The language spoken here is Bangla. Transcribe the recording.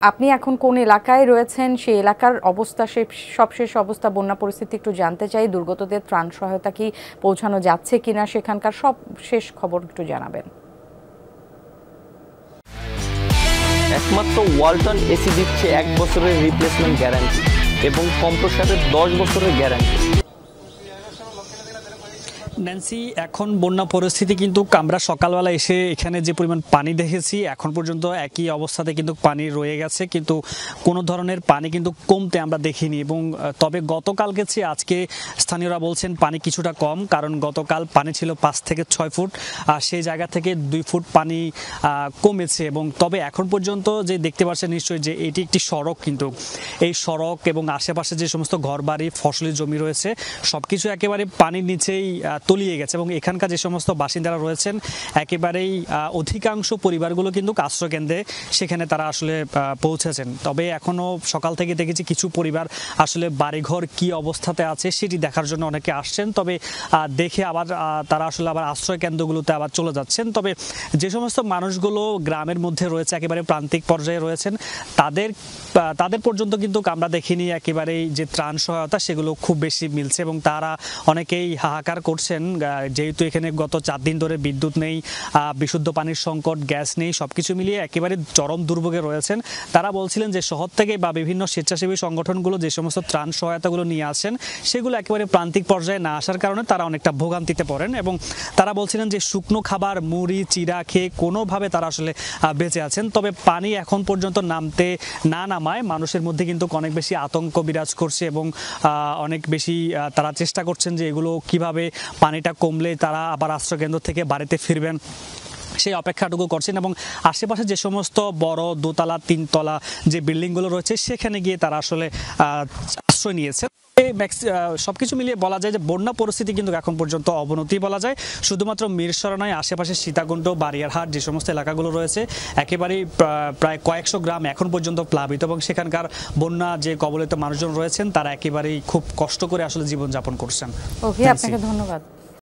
আপনি এখন কোন এলাকায় রয়েছেন, সেই এলাকার অবস্থা, সবশেষ অবস্থা, বন্যা পরিস্থিতি একটু জানতে চাই। দুর্গতদের ত্রাণ সহায়তা কি পৌঁছানো যাচ্ছে কিনা, সেখানকার সব শেষ খবর একটু জানাবেন। একমাত্র ওয়ালটন এসি দিচ্ছে 1 বছরের রিপ্লেসমেন্ট গ্যারান্টি এবং কম্প্রেসরের 10 বছরের গ্যারান্টি। ন্যান্সি, এখন বন্যা পরিস্থিতি কিন্তু আমরা সকালবেলা এসে এখানে যে পরিমাণ পানি দেখেছি, এখন পর্যন্ত একই অবস্থাতে কিন্তু পানি রয়ে গেছে, কিন্তু কোনো ধরনের পানি কিন্তু কমতে আমরা দেখিনি। এবং তবে গতকালকে চেয়ে আজকে স্থানীয়রা বলছেন পানি কিছুটা কম, কারণ গতকাল পানি ছিল 5 থেকে 6 ফুট, আর সেই জায়গা থেকে 2 ফুট পানি কমেছে। এবং তবে এখন পর্যন্ত যে দেখতে পাচ্ছেন নিশ্চয়ই যে এটি একটি সড়ক, কিন্তু এই সড়ক এবং আশেপাশে যে সমস্ত ঘরবাড়ি, ফসলি জমি রয়েছে, সবকিছু একেবারে পানির নিচেই তলিয়ে গেছে। এবং এখানকার যে সমস্ত বাসিন্দারা রয়েছেন, একেবারেই অধিকাংশ পরিবারগুলো কিন্তু আশ্রয়কেন্দ্রে সেখানে তারা আসলে পৌঁছেছেন। তবে এখনও সকাল থেকে দেখেছি কিছু পরিবার আসলে বাড়িঘর কি অবস্থাতে আছে সেটি দেখার জন্য অনেকে আসছেন, তবে দেখে আবার তারা আসলে আবার আশ্রয়কেন্দ্রগুলোতে আবার চলে যাচ্ছেন। তবে যে সমস্ত মানুষগুলো গ্রামের মধ্যে রয়েছে, একেবারে প্রান্তিক পর্যায়ে রয়েছেন, তাদের পর্যন্ত কিন্তু আমরা দেখিনি একেবারেই যে ত্রাণ সহায়তা সেগুলো খুব বেশি মিলছে। এবং তারা অনেকেই হাহাকার করছেন, যেহেতু এখানে গত 4 দিন ধরে বিদ্যুৎ নেই, বিশুদ্ধ পানির সংকট, গ্যাস নেই, সবকিছু মিলিয়ে একেবারে চরম দুর্ভোগে রয়েছেন। তারা বলছিলেন যে শহর থেকে বা বিভিন্ন স্বেচ্ছাসেবী সংগঠনগুলো যে সমস্ত ত্রাণ সহায়তাগুলো নিয়ে আসেন, সেগুলো একেবারে প্রান্তিক পর্যায়ে না আসার কারণে তারা অনেকটা ভোগান্তিতে পড়েন। এবং তারা বলছিলেন যে শুকনো খাবার, মুড়ি, চিড়া খেয়ে কোনোভাবে তারা আসলে বেঁচে আছেন। তবে পানি এখন পর্যন্ত নামতে না নামায় মানুষের মধ্যে কিন্তু অনেক বেশি আতঙ্ক বিরাজ করছে, এবং অনেক বেশি তারা চেষ্টা করছেন যে এগুলো কিভাবে পানিটা কমলে তারা আবার আশ্রয়কেন্দ্র থেকে বাড়িতে ফিরবেন সেই অপেক্ষাটুকু করছেন। এবং আশেপাশে যে সমস্ত বড় 2তলা 3তলা যে বিল্ডিংগুলো রয়েছে, সেখানে গিয়ে তারা আসলে আশ্রয় নিয়েছে। সবকিছু মিলিয়ে বলা যায় যে বন্যা পরিস্থিতি কিন্তু এখন পর্যন্ত অবনতি বলা যায়। শুধুমাত্র মিরসরাই নয়, আশেপাশে সীতাকুণ্ড, বারিয়ারহাট যে সমস্ত এলাকাগুলো রয়েছে, একেবারেই প্রায় কয়েকশো গ্রাম এখন পর্যন্ত প্লাবিত, এবং সেখানকার বন্যা যে কবলিত মানুষজন রয়েছেন তারা একেবারেই খুব কষ্ট করে আসলে জীবনযাপন করছেন। আপনাকে ধন্যবাদ।